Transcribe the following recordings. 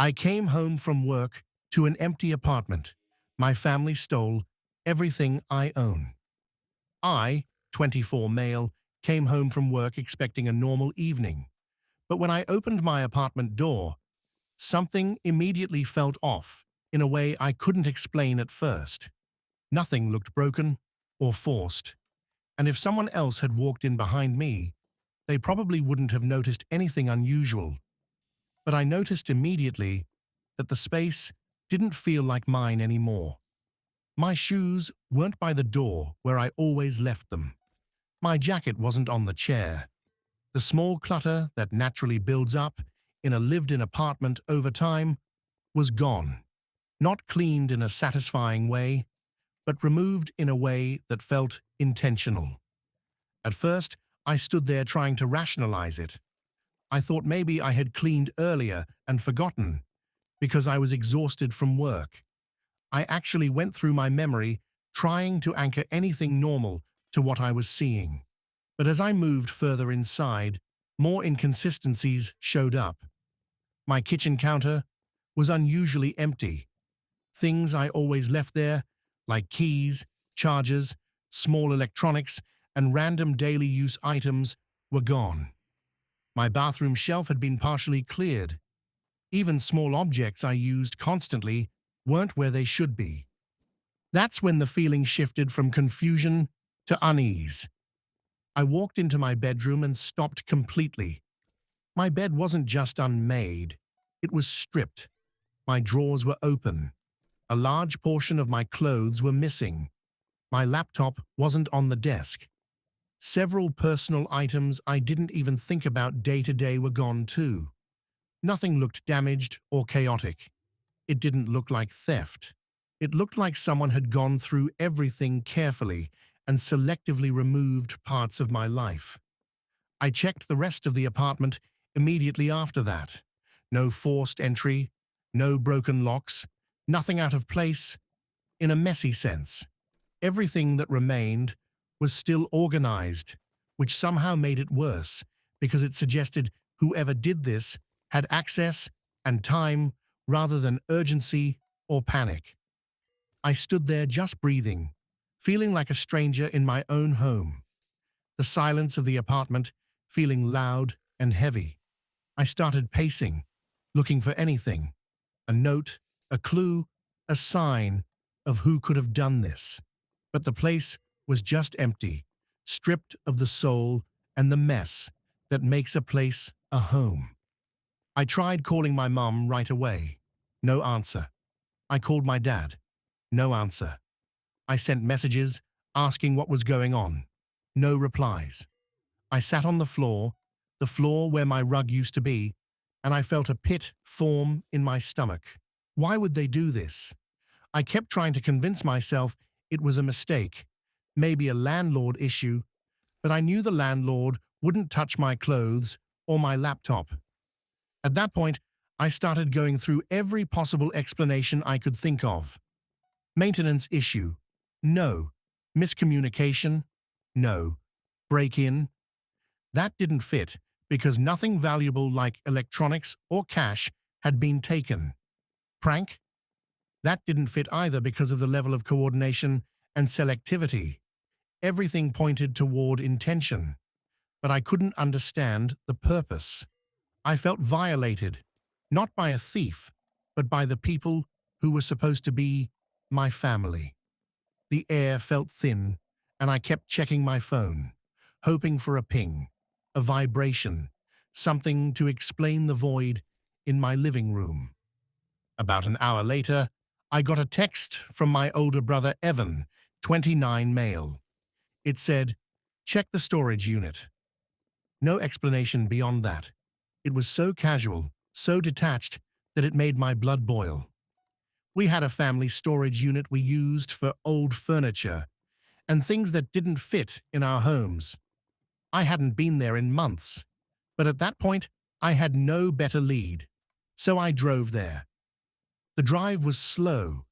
I came home from work to an empty apartment. My family stole everything I own. I, 24 male, came home from work expecting a normal evening. But when I opened my apartment door, something immediately felt off in a way I couldn't explain at first. Nothing looked broken or forced, and if someone else had walked in behind me, they probably wouldn't have noticed anything unusual. But I noticed immediately that the space didn't feel like mine anymore. My shoes weren't by the door where I always left them. My jacket wasn't on the chair. The small clutter that naturally builds up in a lived-in apartment over time was gone. Not cleaned in a satisfying way, but removed in a way that felt intentional. At first, I stood there trying to rationalize it. I thought maybe I had cleaned earlier and forgotten because I was exhausted from work. I actually went through my memory trying to anchor anything normal to what I was seeing. But as I moved further inside, more inconsistencies showed up. My kitchen counter was unusually empty. Things I always left there, like keys, chargers, small electronics, and random daily use items, were gone. My bathroom shelf had been partially cleared. Even small objects I used constantly weren't where they should be. That's when the feeling shifted from confusion to unease. I walked into my bedroom and stopped completely. My bed wasn't just unmade, it was stripped. My drawers were open. A large portion of my clothes were missing. My laptop wasn't on the desk. Several personal items I didn't even think about day to day were gone too. Nothing looked damaged or chaotic. It didn't look like theft. It looked like someone had gone through everything carefully and selectively removed parts of my life. I checked the rest of the apartment immediately after that. No forced entry, no broken locks, nothing out of place, in a messy sense. Everything that remained was still organized, which somehow made it worse because it suggested whoever did this had access and time rather than urgency or panic. I stood there just breathing, feeling like a stranger in my own home. The silence of the apartment feeling loud and heavy. I started pacing, looking for anything, a note, a clue, a sign of who could have done this. But the place was just empty, stripped of the soul and the mess that makes a place a home. I tried calling my mum right away. No answer. I called my dad. No answer. I sent messages asking what was going on. No replies. I sat on the floor where my rug used to be, and I felt a pit form in my stomach. Why would they do this? I kept trying to convince myself it was a mistake, maybe a landlord issue, but I knew the landlord wouldn't touch my clothes or my laptop. At that point, I started going through every possible explanation I could think of. Maintenance issue? No. Miscommunication? No. Break-in? That didn't fit because nothing valuable like electronics or cash had been taken. Prank? That didn't fit either because of the level of coordination and selectivity. Everything pointed toward intention, but I couldn't understand the purpose. I felt violated, not by a thief, but by the people who were supposed to be my family. The air felt thin, and I kept checking my phone, hoping for a ping, a vibration, something to explain the void in my living room. About an hour later, I got a text from my older brother Evan, 29 male. It said, "Check the storage unit." No explanation beyond that. It was so casual, so detached, that it made my blood boil. We had a family storage unit we used for old furniture and things that didn't fit in our homes. I hadn't been there in months, but at that point, I had no better lead. So I drove there. The drive was slow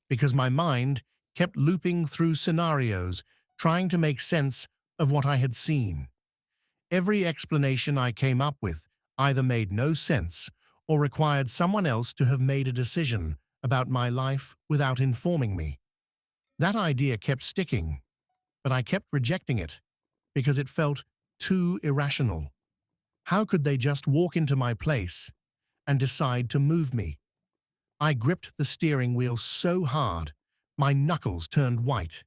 because my mind kept looping through scenarios, trying to make sense of what I had seen. Every explanation I came up with either made no sense or required someone else to have made a decision about my life without informing me. That idea kept sticking, but I kept rejecting it because it felt too irrational. How could they just walk into my place and decide to move me? I gripped the steering wheel so hard, my knuckles turned white.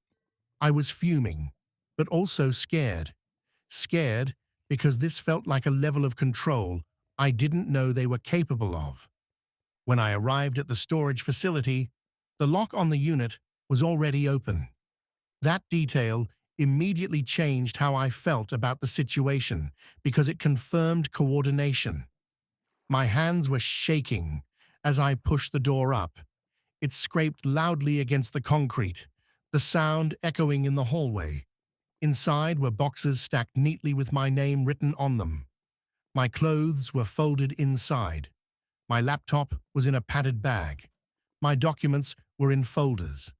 I was fuming, but also scared. Scared because this felt like a level of control I didn't know they were capable of. When I arrived at the storage facility, the lock on the unit was already open. That detail immediately changed how I felt about the situation because it confirmed coordination. My hands were shaking as I pushed the door up. It scraped loudly against the concrete, the sound echoing in the hallway. Inside were boxes stacked neatly with my name written on them. My clothes were folded inside. My laptop was in a padded bag. My documents were in folders.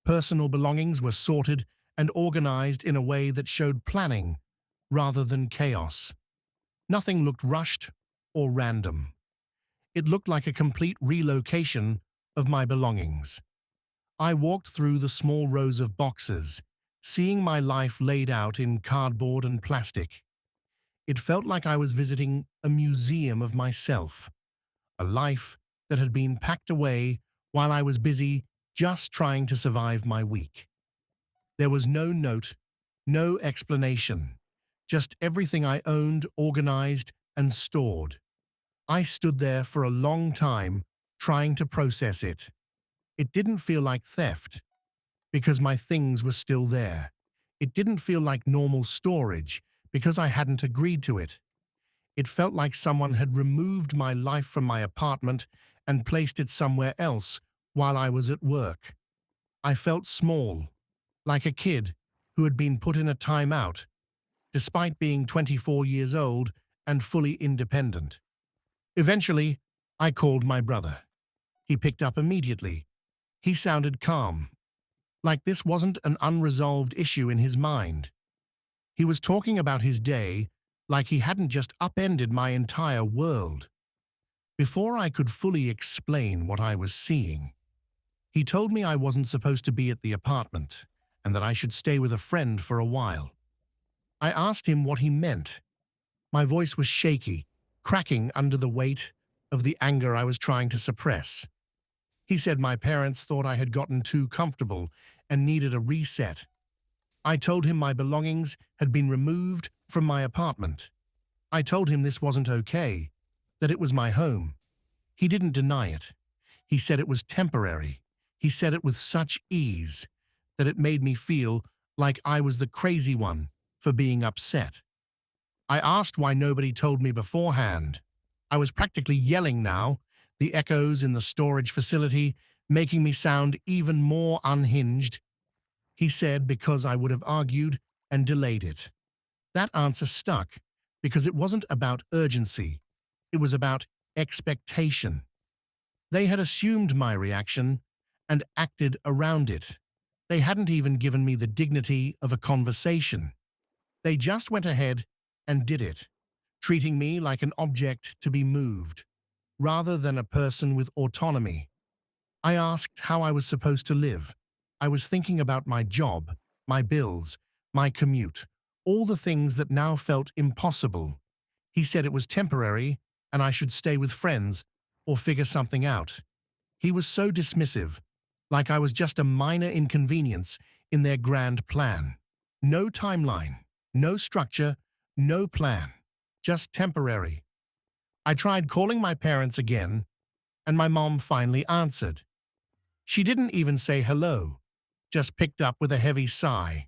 Personal belongings were sorted and organized in a way that showed planning rather than chaos. Nothing looked rushed or random. It looked like a complete relocation of my belongings. I walked through the small rows of boxes, seeing my life laid out in cardboard and plastic. It felt like I was visiting a museum of myself, a life that had been packed away while I was busy just trying to survive my week. There was no note, no explanation, just everything I owned organized and stored. I stood there for a long time trying to process it. It didn't feel like theft because my things were still there. It didn't feel like normal storage because I hadn't agreed to it. It felt like someone had removed my life from my apartment and placed it somewhere else while I was at work. I felt small, like a kid who had been put in a timeout, despite being 24 years old and fully independent. Eventually, I called my brother. He picked up immediately. He sounded calm, like this wasn't an unresolved issue in his mind. He was talking about his day like he hadn't just upended my entire world. Before I could fully explain what I was seeing, he told me I wasn't supposed to be at the apartment and that I should stay with a friend for a while. I asked him what he meant. My voice was shaky, cracking under the weight of the anger I was trying to suppress. He said my parents thought I had gotten too comfortable and needed a reset. I told him my belongings had been removed from my apartment. I told him this wasn't okay, that it was my home. He didn't deny it. He said it was temporary. He said it with such ease that it made me feel like I was the crazy one for being upset. I asked why nobody told me beforehand. I was practically yelling now, the echoes in the storage facility making me sound even more unhinged. He said because I would have argued and delayed it. That answer stuck because it wasn't about urgency. It was about expectation. They had assumed my reaction and acted around it. They hadn't even given me the dignity of a conversation. They just went ahead and did it, treating me like an object to be moved, rather than a person with autonomy. I asked how I was supposed to live. I was thinking about my job, my bills, my commute, all the things that now felt impossible. He said it was temporary and I should stay with friends or figure something out. He was so dismissive, like I was just a minor inconvenience in their grand plan. No timeline, no structure, no plan, just temporary. I tried calling my parents again, and my mom finally answered. She didn't even say hello, just picked up with a heavy sigh.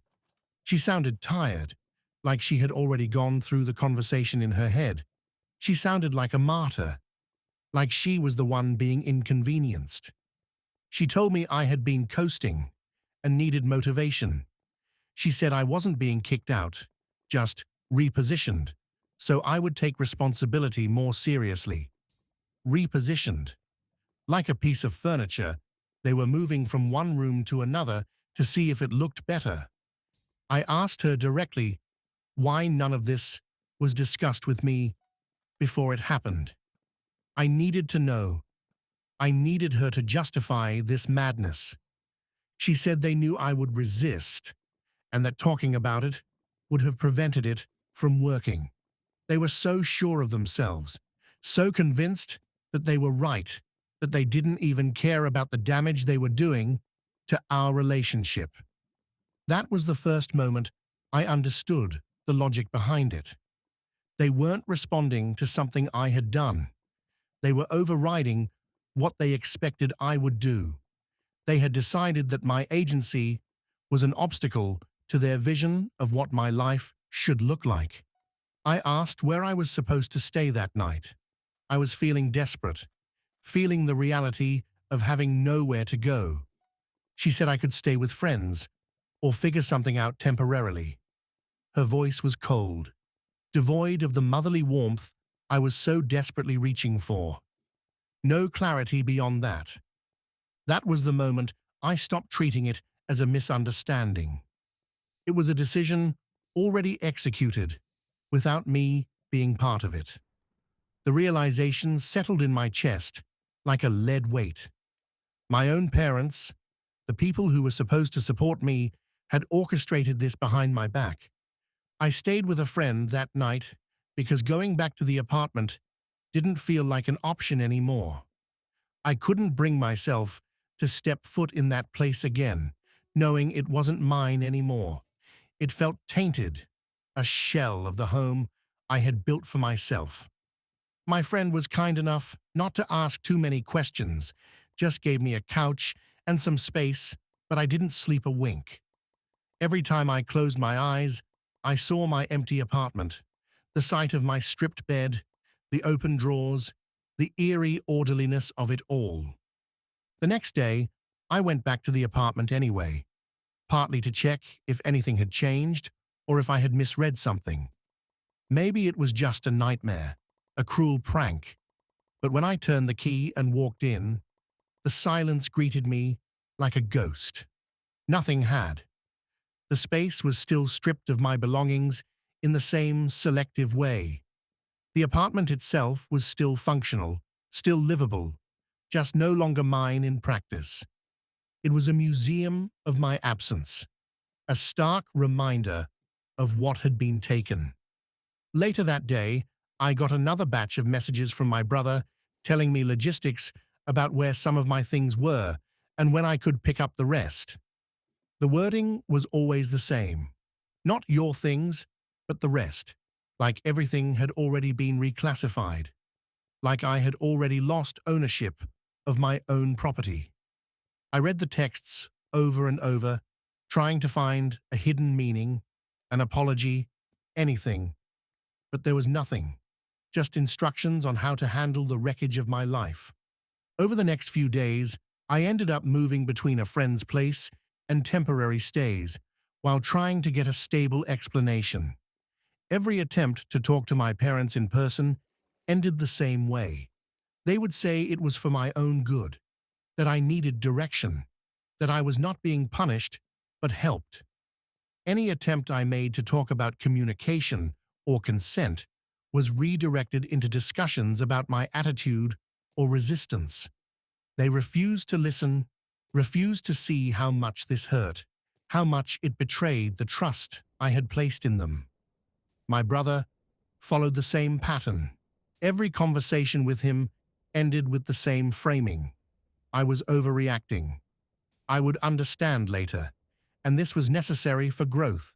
She sounded tired, like she had already gone through the conversation in her head. She sounded like a martyr, like she was the one being inconvenienced. She told me I had been coasting and needed motivation. She said I wasn't being kicked out, just repositioned, so I would take responsibility more seriously. Repositioned. Like a piece of furniture, they were moving from one room to another to see if it looked better. I asked her directly why none of this was discussed with me before it happened. I needed to know. I needed her to justify this madness. She said they knew I would resist, and that talking about it would have prevented it from working. They were so sure of themselves, so convinced that they were right, that they didn't even care about the damage they were doing to our relationship. That was the first moment I understood the logic behind it. They weren't responding to something I had done. They were overriding what they expected I would do. They had decided that my agency was an obstacle to their vision of what my life should look like. I asked where I was supposed to stay that night. I was feeling desperate, feeling the reality of having nowhere to go. She said I could stay with friends or figure something out temporarily. Her voice was cold, devoid of the motherly warmth I was so desperately reaching for. No clarity beyond that. That was the moment I stopped treating it as a misunderstanding. It was a decision already executed, without me being part of it. The realization settled in my chest like a lead weight. My own parents, the people who were supposed to support me, had orchestrated this behind my back. I stayed with a friend that night because going back to the apartment didn't feel like an option anymore. I couldn't bring myself to step foot in that place again, knowing it wasn't mine anymore. It felt tainted, a shell of the home I had built for myself. My friend was kind enough not to ask too many questions, just gave me a couch and some space, but I didn't sleep a wink. Every time I closed my eyes, I saw my empty apartment, the sight of my stripped bed, the open drawers, the eerie orderliness of it all. The next day, I went back to the apartment anyway, partly to check if anything had changed or if I had misread something. Maybe it was just a nightmare, a cruel prank, but when I turned the key and walked in, the silence greeted me like a ghost. Nothing had. The space was still stripped of my belongings in the same selective way. The apartment itself was still functional, still livable, just no longer mine in practice. It was a museum of my absence, a stark reminder of what had been taken. Later that day, I got another batch of messages from my brother telling me logistics about where some of my things were and when I could pick up the rest. The wording was always the same. Not your things, but the rest. Like everything had already been reclassified. Like I had already lost ownership of my own property. I read the texts over and over, trying to find a hidden meaning, an apology, anything. But there was nothing. Just instructions on how to handle the wreckage of my life. Over the next few days, I ended up moving between a friend's place and temporary stays, while trying to get a stable explanation. Every attempt to talk to my parents in person ended the same way. They would say it was for my own good, that I needed direction, that I was not being punished, but helped. Any attempt I made to talk about communication or consent was redirected into discussions about my attitude or resistance. They refused to listen, refused to see how much this hurt, how much it betrayed the trust I had placed in them. My brother followed the same pattern. Every conversation with him ended with the same framing. I was overreacting. I would understand later, and this was necessary for growth.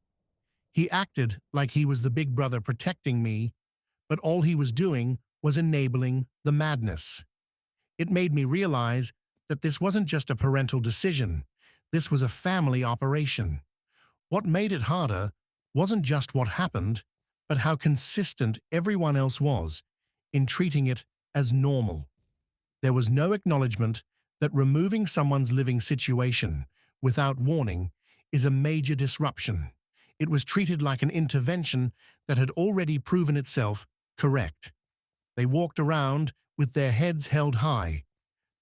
He acted like he was the big brother protecting me, but all he was doing was enabling the madness. It made me realize that this wasn't just a parental decision. This was a family operation. What made it harder wasn't just what happened, but how consistent everyone else was in treating it as normal. There was no acknowledgement that removing someone's living situation without warning is a major disruption. It was treated like an intervention that had already proven itself correct. They walked around with their heads held high,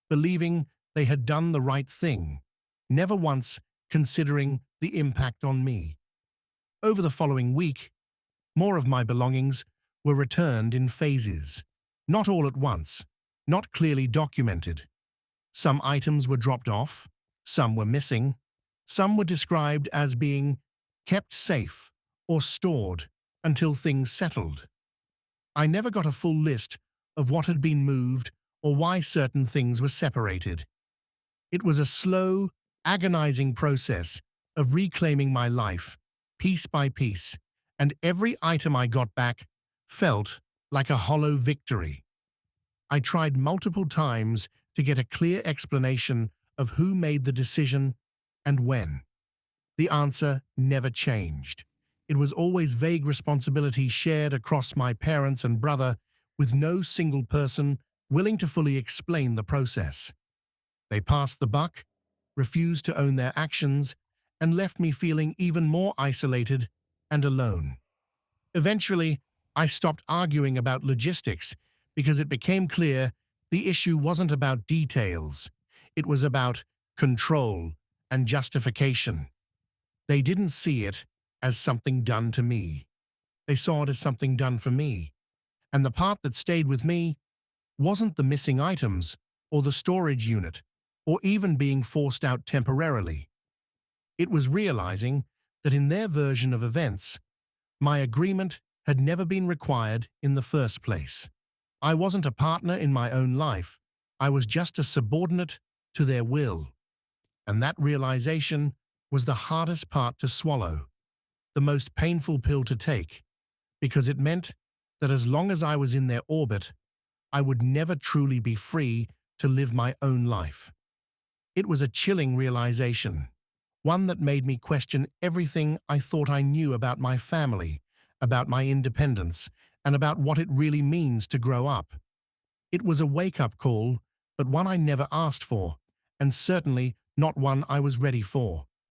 believing they had done the right thing, never once considering the impact on me. Over the following week, more of my belongings were returned in phases, not all at once, not clearly documented. Some items were dropped off, some were missing, some were described as being kept safe or stored until things settled. I never got a full list of what had been moved or why certain things were separated. It was a slow, agonizing process of reclaiming my life, piece by piece, and every item I got back felt like a hollow victory. I tried multiple times to get a clear explanation of who made the decision and when. The answer never changed. It was always vague responsibility shared across my parents and brother, with no single person willing to fully explain the process. They passed the buck, refused to own their actions, and left me feeling even more isolated and alone. Eventually, I stopped arguing about logistics because it became clear the issue wasn't about details. It was about control and justification. They didn't see it as something done to me. They saw it as something done for me. And the part that stayed with me wasn't the missing items or the storage unit or even being forced out temporarily. It was realizing that in their version of events, my agreement had never been required in the first place. I wasn't a partner in my own life. I was just a subordinate to their will. And that realization was the hardest part to swallow, the most painful pill to take, because it meant that as long as I was in their orbit, I would never truly be free to live my own life. It was a chilling realization, one that made me question everything I thought I knew about my family, about my independence, and about what it really means to grow up. It was a wake-up call, but one I never asked for, and certainly not one I was ready for.